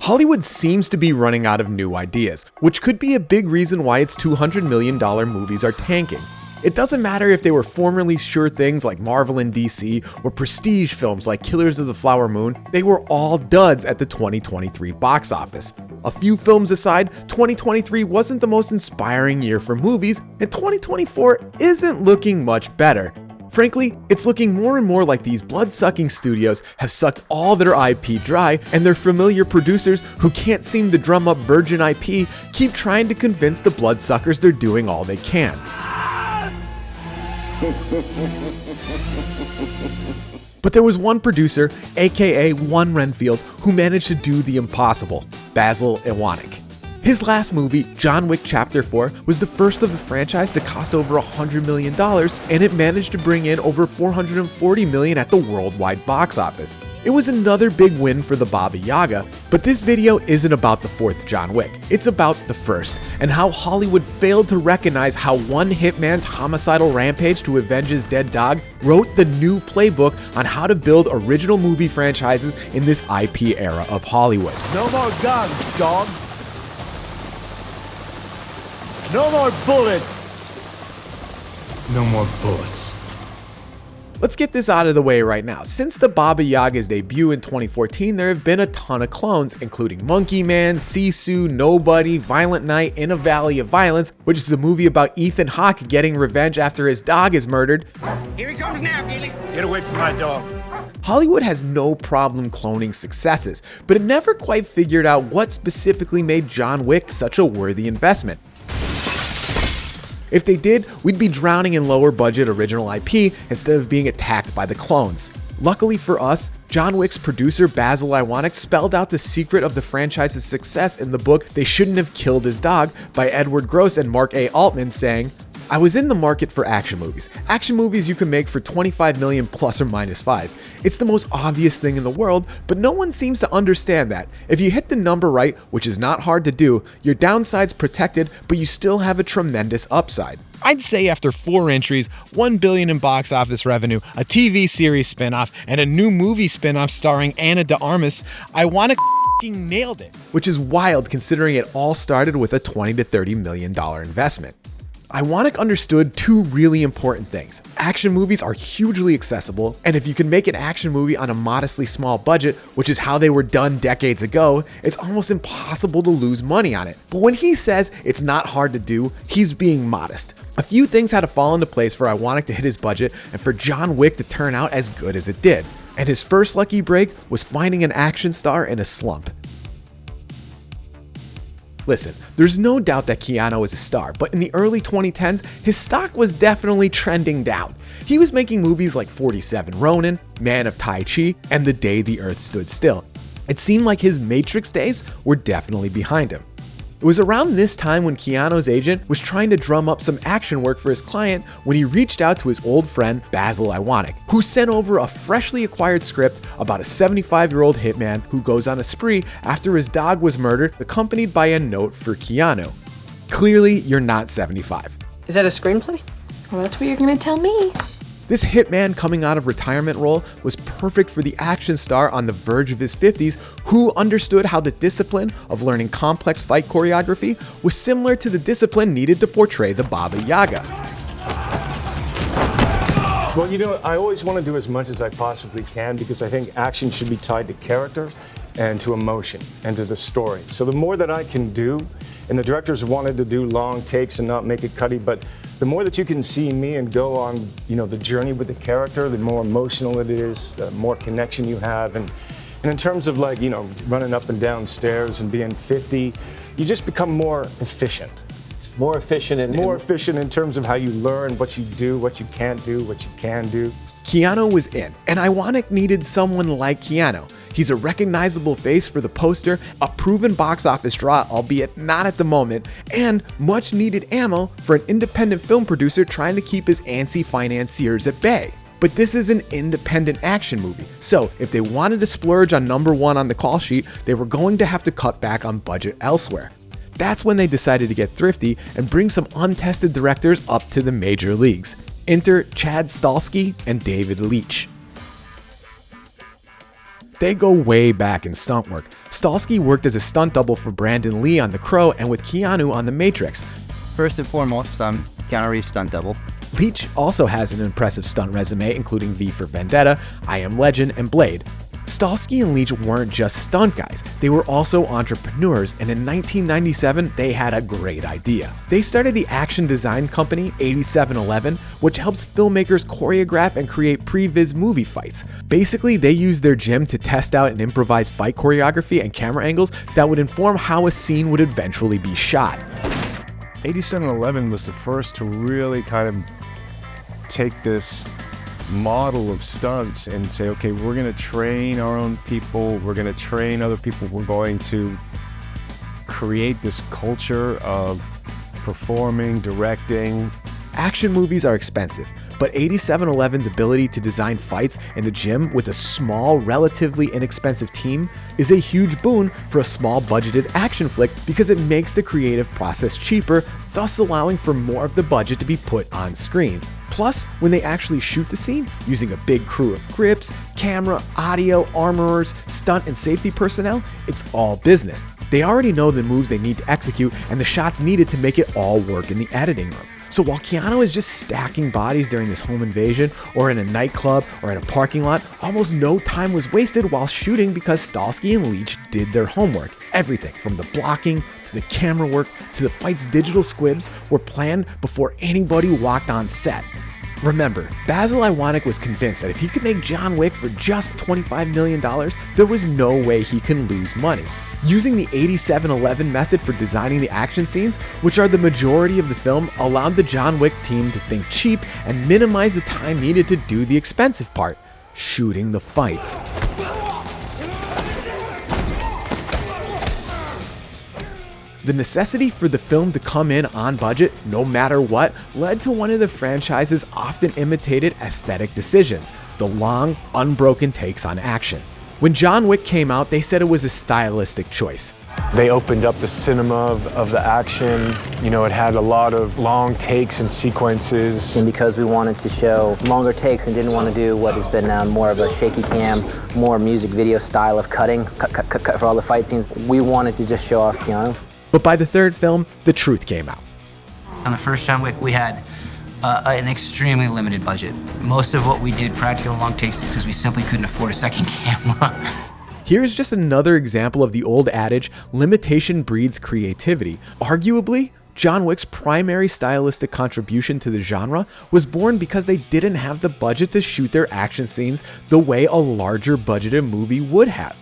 Hollywood seems to be running out of new ideas, which could be a big reason why its $200 million movies are tanking. It doesn't matter if they were formerly sure things like Marvel and DC, or prestige films like Killers of the Flower Moon, they were all duds at the 2023 box office. A few films aside, 2023 wasn't the most inspiring year for movies, and 2024 isn't looking much better. Frankly, it's looking more and more like these blood-sucking studios have sucked all their IP dry, and their familiar producers who can't seem to drum up virgin IP keep trying to convince the bloodsuckers they're doing all they can. But there was one producer, aka One Renfield, who managed to do the impossible: Basil Iwanek. His last movie, John Wick Chapter 4, was the first of the franchise to cost over $100 million, and it managed to bring in over $440 million at the worldwide box office. It was another big win for the Baba Yaga, but this video isn't about the fourth John Wick. It's about the first, and how Hollywood failed to recognize how one hitman's homicidal rampage to avenge his dead dog wrote the new playbook on how to build original movie franchises in this IP era of Hollywood. No more guns, dog. No more bullets! No more bullets. Let's get this out of the way right now. Since the Baba Yaga's debut in 2014, there have been a ton of clones, including Monkey Man, Sisu, Nobody, Violent Night, In a Valley of Violence, which is a movie about Ethan Hawke getting revenge after his dog is murdered. Here he comes now, Gilly. Get away from my dog. Hollywood has no problem cloning successes, but it never quite figured out what specifically made John Wick such a worthy investment. If they did, we'd be drowning in lower budget original IP instead of being attacked by the clones. Luckily for us, John Wick's producer Basil Iwanek spelled out the secret of the franchise's success in the book They Shouldn't Have Killed His Dog by Edward Gross and Mark A. Altman, saying, "I was in the market for action movies. Action movies you can make for $25 million plus or minus 5. It's the most obvious thing in the world, but no one seems to understand that. If you hit the number right, which is not hard to do, your downside's protected, but you still have a tremendous upside." I'd say after 4 entries, $1 billion in box office revenue, a TV series spinoff, and a new movie spinoff starring Ana de Armas, Iwanek nailed it. Which is wild considering it all started with a $20 to $30 million investment. Iwanek understood 2 really important things. Action movies are hugely accessible, and if you can make an action movie on a modestly small budget, which is how they were done decades ago, it's almost impossible to lose money on it. But when he says it's not hard to do, he's being modest. A few things had to fall into place for Iwanek to hit his budget and for John Wick to turn out as good as it did. And his first lucky break was finding an action star in a slump. Listen, there's no doubt that Keanu is a star, but in the early 2010s, his stock was definitely trending down. He was making movies like 47 Ronin, Man of Tai Chi, and The Day the Earth Stood Still. It seemed like his Matrix days were definitely behind him. It was around this time when Keanu's agent was trying to drum up some action work for his client when he reached out to his old friend Basil Iwanek, who sent over a freshly acquired script about a 75-year-old hitman who goes on a spree after his dog was murdered, accompanied by a note for Keanu. Clearly, you're not 75. Is that a screenplay? Well, that's what you're gonna tell me. This hitman coming out of retirement role was perfect for the action star on the verge of his 50s who understood how the discipline of learning complex fight choreography was similar to the discipline needed to portray the Baba Yaga. Well, you know, I always want to do as much as I possibly can because I think action should be tied to character and to emotion and to the story. So the more that I can do, and the directors wanted to do long takes and not make it cutty, but the more that you can see me and go on, you know, the journey with the character, the more emotional it is, the more connection you have. And in terms of like, you know, running up and down stairs and being 50, you just become more efficient. More efficient in terms of how you learn, what you do, what you can't do, what you can do. Keanu was in, and Iwanek needed someone like Keanu. He's a recognizable face for the poster, a proven box office draw, albeit not at the moment, and much needed ammo for an independent film producer trying to keep his antsy financiers at bay. But this is an independent action movie, so if they wanted to splurge on number 1 on the call sheet, they were going to have to cut back on budget elsewhere. That's when they decided to get thrifty and bring some untested directors up to the major leagues. Enter Chad Stahelski and David Leitch. They go way back in stunt work. Stahelski worked as a stunt double for Brandon Lee on The Crow and with Keanu on The Matrix. First and foremost, I'm Keanu Reeves' stunt double. Leitch also has an impressive stunt resume, including V for Vendetta, I Am Legend, and Blade. Stahelski and Leitch weren't just stunt guys, they were also entrepreneurs, and in 1997, they had a great idea. They started the action design company 8711, which helps filmmakers choreograph and create pre-viz movie fights. Basically, they used their gym to test out and improvise fight choreography and camera angles that would inform how a scene would eventually be shot. 8711 was the first to really kind of take this model of stunts and say, okay, we're going to train our own people, we're going to train other people, we're going to create this culture of performing, directing. Action movies are expensive, but 8711's ability to design fights in a gym with a small, relatively inexpensive team is a huge boon for a small budgeted action flick because it makes the creative process cheaper, thus allowing for more of the budget to be put on screen. Plus, when they actually shoot the scene, using a big crew of grips, camera, audio, armorers, stunt and safety personnel, it's all business. They already know the moves they need to execute and the shots needed to make it all work in the editing room. So while Keanu is just stacking bodies during this home invasion, or in a nightclub, or in a parking lot, almost no time was wasted while shooting because Stahelski and Leitch did their homework. Everything from the blocking, to the camera work, to the fight's digital squibs were planned before anybody walked on set. Remember, Basil Iwanek was convinced that if he could make John Wick for just $25 million, there was no way he can lose money. Using the 8711 method for designing the action scenes, which are the majority of the film, allowed the John Wick team to think cheap and minimize the time needed to do the expensive part, shooting the fights. The necessity for the film to come in on budget, no matter what, led to one of the franchise's often imitated aesthetic decisions, the long, unbroken takes on action. When John Wick came out, they said it was a stylistic choice. They opened up the cinema of the action. You know, it had a lot of long takes and sequences. And because we wanted to show longer takes and didn't want to do what has been now more of a shaky cam, more music video style of cutting, cut for all the fight scenes, we wanted to just show off Keanu. But by the third film, the truth came out. On the first John Wick, we had an extremely limited budget. Most of what we did practical long takes is because we simply couldn't afford a second camera. Here's just another example of the old adage, limitation breeds creativity. Arguably, John Wick's primary stylistic contribution to the genre was born because they didn't have the budget to shoot their action scenes the way a larger budgeted movie would have.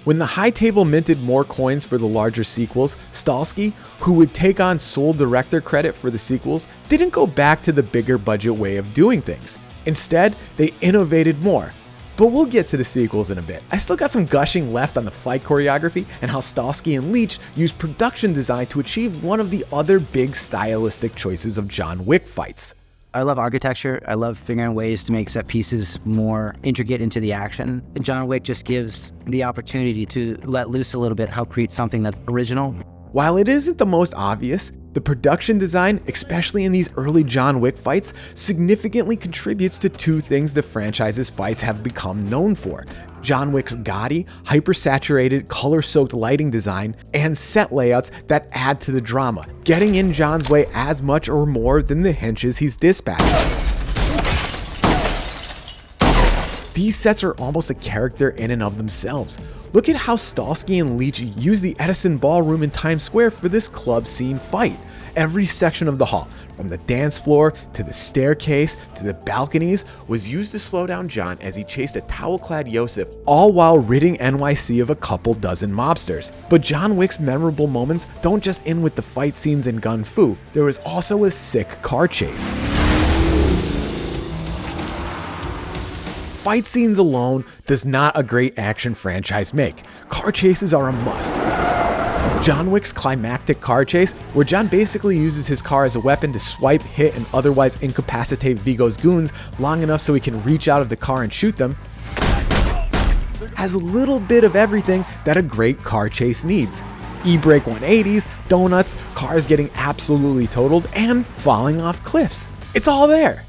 When the high table minted more coins for the larger sequels, Stahelski, who would take on sole director credit for the sequels, didn't go back to the bigger budget way of doing things. Instead, they innovated more. But we'll get to the sequels in a bit. I still got some gushing left on the fight choreography and how Stahelski and Leitch used production design to achieve one of the other big stylistic choices of John Wick fights. I love architecture. I love figuring ways to make set pieces more intricate into the action. John Wick just gives the opportunity to let loose a little bit, help create something that's original. While it isn't the most obvious, the production design, especially in these early John Wick fights, significantly contributes to two things the franchise's fights have become known for: John Wick's gaudy, hyper-saturated, color-soaked lighting design, and set layouts that add to the drama, getting in John's way as much or more than the henches he's dispatched. These sets are almost a character in and of themselves. Look at how Stahelski and Leitch use the Edison Ballroom in Times Square for this club scene fight. Every section of the hall, from the dance floor to the staircase to the balconies, was used to slow down John as he chased a towel-clad Yosef, all while ridding NYC of a couple dozen mobsters. But John Wick's memorable moments don't just end with the fight scenes and gun fu. There was also a sick car chase. Fight scenes alone does not a great action franchise make. Car chases are a must. John Wick's climactic car chase, where John basically uses his car as a weapon to swipe, hit, and otherwise incapacitate Vigo's goons long enough so he can reach out of the car and shoot them, has a little bit of everything that a great car chase needs. E-brake 180s, donuts, cars getting absolutely totaled, and falling off cliffs. It's all there.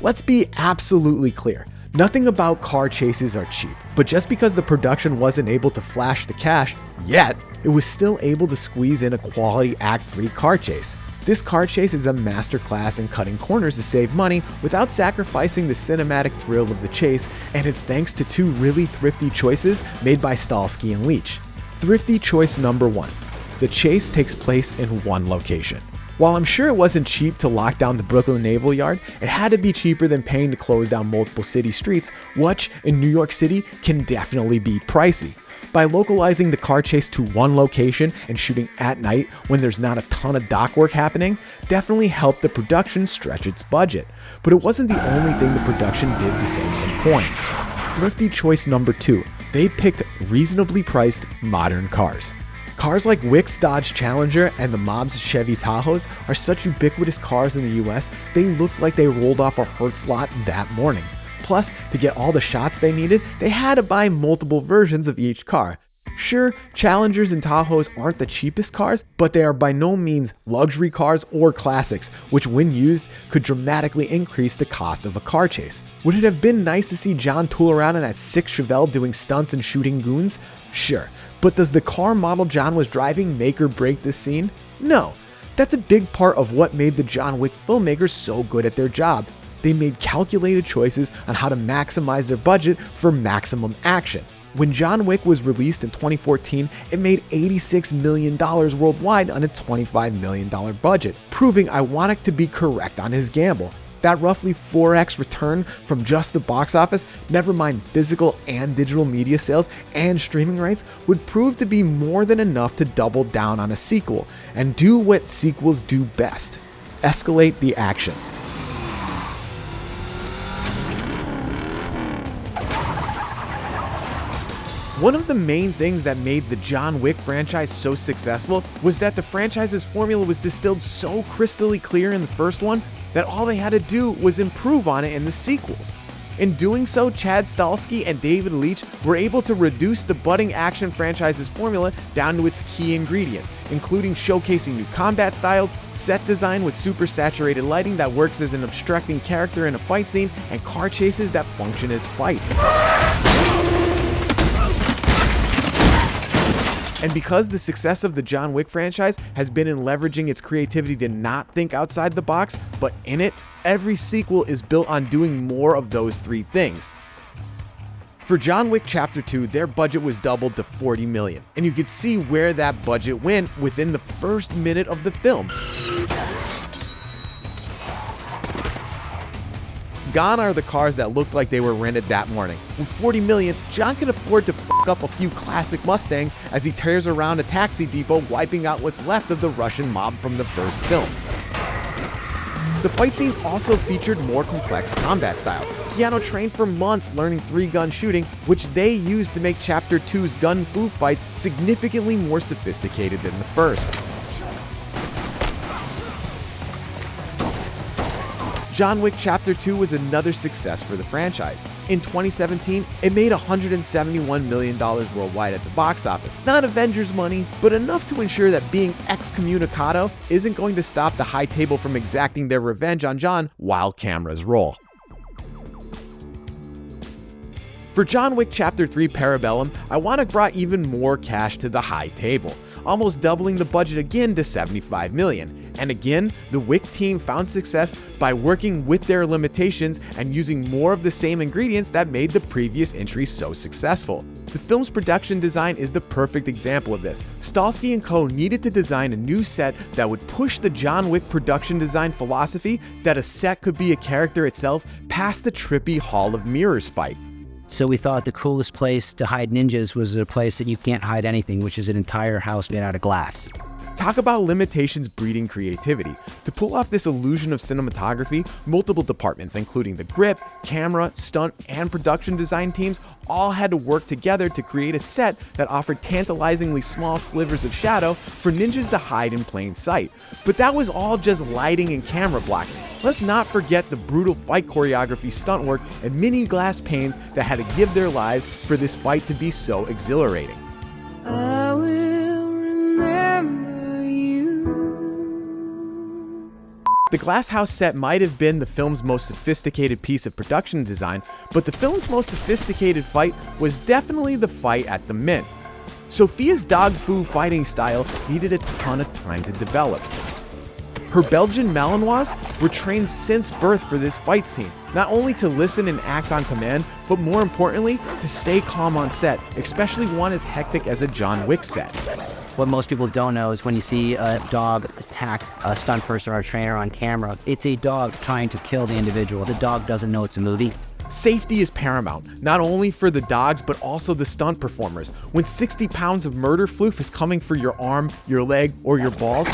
Let's be absolutely clear. Nothing about car chases are cheap, but just because the production wasn't able to flash the cash yet, it was still able to squeeze in a quality Act 3 car chase. This car chase is a masterclass in cutting corners to save money without sacrificing the cinematic thrill of the chase, and it's thanks to two really thrifty choices made by Stahelski and Leitch. Thrifty choice number 1. The chase takes place in one location. While I'm sure it wasn't cheap to lock down the Brooklyn Naval Yard, it had to be cheaper than paying to close down multiple city streets, which in New York City can definitely be pricey. By localizing the car chase to one location and shooting at night when there's not a ton of dock work happening, definitely helped the production stretch its budget. But it wasn't the only thing the production did to save some coins. Thrifty choice number 2. They picked reasonably priced modern cars. Cars like Wick's Dodge Challenger and the Mob's Chevy Tahoes are such ubiquitous cars in the US, they looked like they rolled off a Hertz lot that morning. Plus, to get all the shots they needed, they had to buy multiple versions of each car. Sure, Challengers and Tahoes aren't the cheapest cars, but they are by no means luxury cars or classics, which when used could dramatically increase the cost of a car chase. Would it have been nice to see John tool around in that sick Chevelle doing stunts and shooting goons? Sure, but does the car model John was driving make or break this scene? No. That's a big part of what made the John Wick filmmakers so good at their job. They made calculated choices on how to maximize their budget for maximum action. When John Wick was released in 2014, it made $86 million worldwide on its $25 million budget, proving Iwanic to be correct on his gamble. That roughly 4x return from just the box office, never mind physical and digital media sales and streaming rights, would prove to be more than enough to double down on a sequel and do what sequels do best: escalate the action. One of the main things that made the John Wick franchise so successful was that the franchise's formula was distilled so crystally clear in the first one that all they had to do was improve on it in the sequels. In doing so, Chad Stahelski and David Leitch were able to reduce the budding action franchise's formula down to its key ingredients, including showcasing new combat styles, set design with super saturated lighting that works as an obstructing character in a fight scene, and car chases that function as fights. And because the success of the John Wick franchise has been in leveraging its creativity to not think outside the box, but in it, every sequel is built on doing more of those three things. For John Wick Chapter 2, their budget was doubled to $40 million, and you could see where that budget went within the first minute of the film. Gone are the cars that looked like they were rented that morning. With $40 million, John could afford to f*** up a few classic Mustangs as he tears around a taxi depot, wiping out what's left of the Russian mob from the first film. The fight scenes also featured more complex combat styles. Keanu trained for months learning 3-gun shooting, which they used to make Chapter 2's gun fu fights significantly more sophisticated than the first. John Wick Chapter 2 was another success for the franchise. In 2017, it made $171 million worldwide at the box office. Not Avengers money, but enough to ensure that being excommunicado isn't going to stop the high table from exacting their revenge on John while cameras roll. For John Wick Chapter 3 Parabellum, Iwanic brought even more cash to the high table, almost doubling the budget again to $75 million. And again, the Wick team found success by working with their limitations and using more of the same ingredients that made the previous entry so successful. The film's production design is the perfect example of this. Stahelski and co. needed to design a new set that would push the John Wick production design philosophy that a set could be a character itself past the trippy Hall of Mirrors fight. So we thought the coolest place to hide ninjas was a place that you can't hide anything, which is an entire house made out of glass. Talk about limitations breeding creativity. To pull off this illusion of cinematography, multiple departments, including the grip, camera, stunt, and production design teams, all had to work together to create a set that offered tantalizingly small slivers of shadow for ninjas to hide in plain sight. But that was all just lighting and camera blocking. Let's not forget the brutal fight choreography, stunt work, and mini glass panes that had to give their lives for this fight to be so exhilarating. I will remember you. The glass house set might have been the film's most sophisticated piece of production design, but the film's most sophisticated fight was definitely the fight at the Mint. Sophia's dog foo fighting style needed a ton of time to develop. Her Belgian Malinois were trained since birth for this fight scene, not only to listen and act on command, but more importantly, to stay calm on set, especially one as hectic as a John Wick set. What most people don't know is when you see a dog attack a stunt person or a trainer on camera, it's a dog trying to kill the individual. The dog doesn't know it's a movie. Safety is paramount, not only for the dogs, but also the stunt performers. When 60 pounds of murder floof is coming for your arm, your leg, or your balls,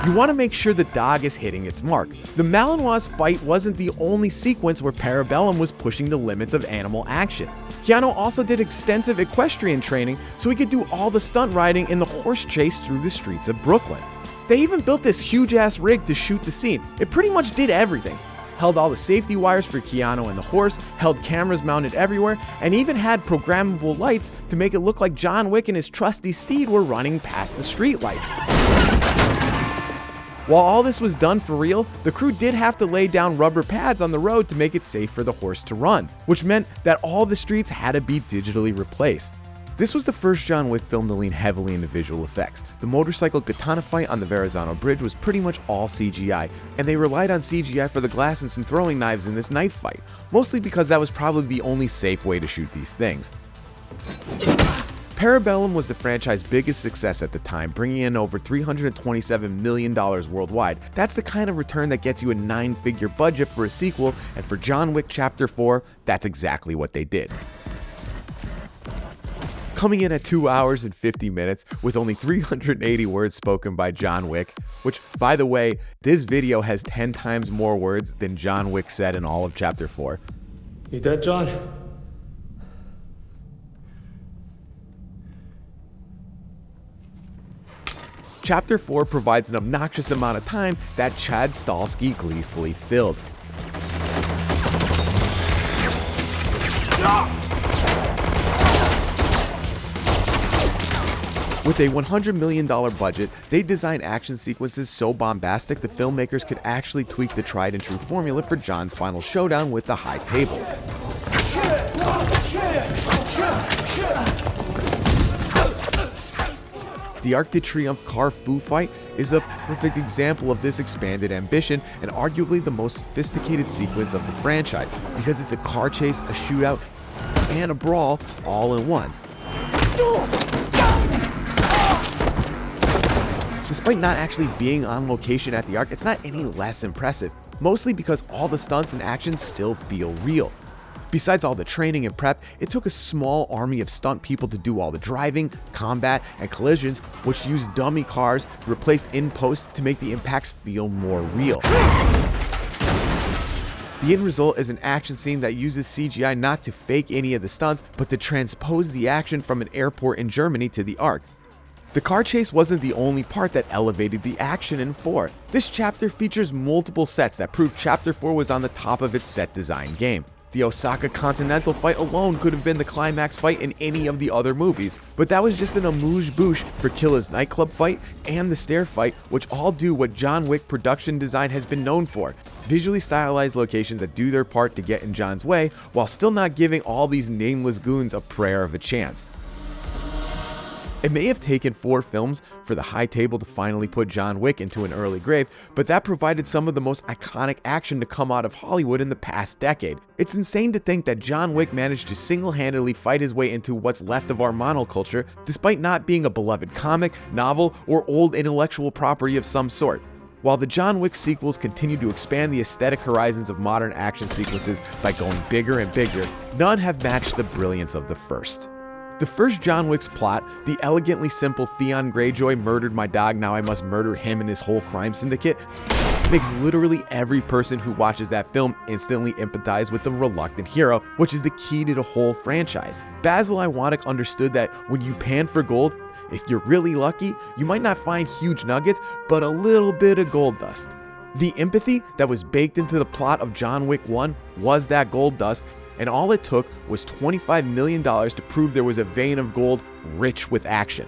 you want to make sure the dog is hitting its mark. The Malinois fight wasn't the only sequence where Parabellum was pushing the limits of animal action. Keanu also did extensive equestrian training so he could do all the stunt riding in the horse chase through the streets of Brooklyn. They even built this huge-ass rig to shoot the scene. It pretty much did everything. Held all the safety wires for Keanu and the horse, held cameras mounted everywhere, and even had programmable lights to make it look like John Wick and his trusty steed were running past the street lights. While all this was done for real, the crew did have to lay down rubber pads on the road to make it safe for the horse to run, which meant that all the streets had to be digitally replaced. This was the first John Wick film to lean heavily into visual effects. The motorcycle katana fight on the Verrazano Bridge was pretty much all CGI, and they relied on CGI for the glass and some throwing knives in this knife fight, mostly because that was probably the only safe way to shoot these things. Parabellum was the franchise's biggest success at the time, bringing in over $327 million worldwide. That's the kind of return that gets you a 9-figure budget for a sequel, and for John Wick Chapter 4, that's exactly what they did. Coming in at 2 hours and 50 minutes with only 380 words spoken by John Wick, which, by the way, this video has 10 times more words than John Wick said in all of Chapter 4. You dead, John? Chapter 4 provides an obnoxious amount of time that Chad Stahelski gleefully filled. With a $100 million budget, they designed action sequences so bombastic the filmmakers could actually tweak the tried and true formula for John's final showdown with the High Table. The Arc de Triomphe car foo fight is a perfect example of this expanded ambition and arguably the most sophisticated sequence of the franchise, because it's a car chase, a shootout, and a brawl all in one. Despite not actually being on location at the Arc, it's not any less impressive, mostly because all the stunts and actions still feel real. Besides all the training and prep, it took a small army of stunt people to do all the driving, combat, and collisions, which used dummy cars replaced in post to make the impacts feel more real. The end result is an action scene that uses CGI not to fake any of the stunts, but to transpose the action from an airport in Germany to the Arc. The car chase wasn't the only part that elevated the action in 4. This chapter features multiple sets that prove Chapter 4 was on the top of its set design game. The Osaka Continental fight alone could have been the climax fight in any of the other movies, but that was just an amuse-bouche for Killa's nightclub fight and the stair fight, which all do what John Wick production design has been known for: visually stylized locations that do their part to get in John's way, while still not giving all these nameless goons a prayer of a chance. It may have taken 4 films for the High Table to finally put John Wick into an early grave, but that provided some of the most iconic action to come out of Hollywood in the past decade. It's insane to think that John Wick managed to single-handedly fight his way into what's left of our monoculture, despite not being a beloved comic, novel, or old intellectual property of some sort. While the John Wick sequels continue to expand the aesthetic horizons of modern action sequences by going bigger and bigger, none have matched the brilliance of the first. The first John Wick's plot, the elegantly simple Theon Greyjoy murdered my dog, now I must murder him and his whole crime syndicate, makes literally every person who watches that film instantly empathize with the reluctant hero, which is the key to the whole franchise. Basil Iwanek understood that when you pan for gold, if you're really lucky, you might not find huge nuggets, but a little bit of gold dust. The empathy that was baked into the plot of John Wick 1 was that gold dust, and all it took was $25 million to prove there was a vein of gold rich with action.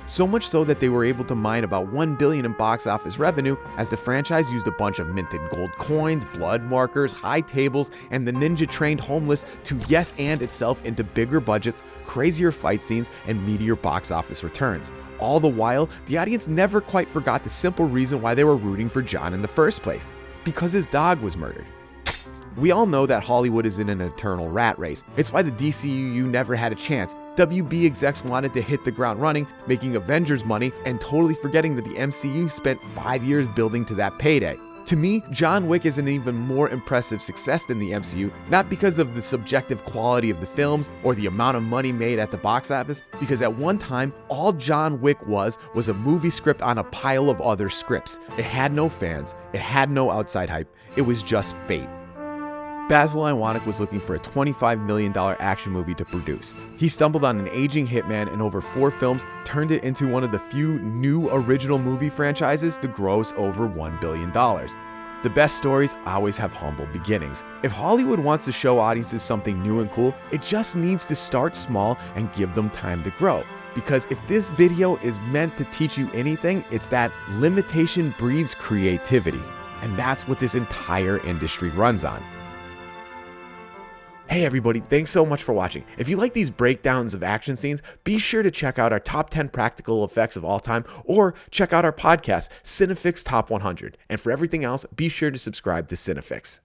so much so that they were able to mine about $1 billion in box office revenue, as the franchise used a bunch of minted gold coins, blood markers, high tables, and the ninja-trained homeless to yes and itself into bigger budgets, crazier fight scenes, and meatier box office returns. All the while, the audience never quite forgot the simple reason why they were rooting for John in the first place: because his dog was murdered. We all know that Hollywood is in an eternal rat race. It's why the DCEU never had a chance. WB execs wanted to hit the ground running, making Avengers money, and totally forgetting that the MCU spent 5 years building to that payday. To me, John Wick is an even more impressive success than the MCU, not because of the subjective quality of the films or the amount of money made at the box office, because at one time, all John Wick was a movie script on a pile of other scripts. It had no fans, it had no outside hype, it was just fate. Basil Iwanek was looking for a $25 million action movie to produce. He stumbled on an aging hitman and over 4 films turned it into one of the few new original movie franchises to gross over $1 billion. The best stories always have humble beginnings. If Hollywood wants to show audiences something new and cool, it just needs to start small and give them time to grow. Because if this video is meant to teach you anything, it's that limitation breeds creativity. And that's what this entire industry runs on. Hey everybody, thanks so much for watching. If you like these breakdowns of action scenes, be sure to check out our top 10 practical effects of all time, or check out our podcast, Cinefix Top 100. And for everything else, be sure to subscribe to Cinefix.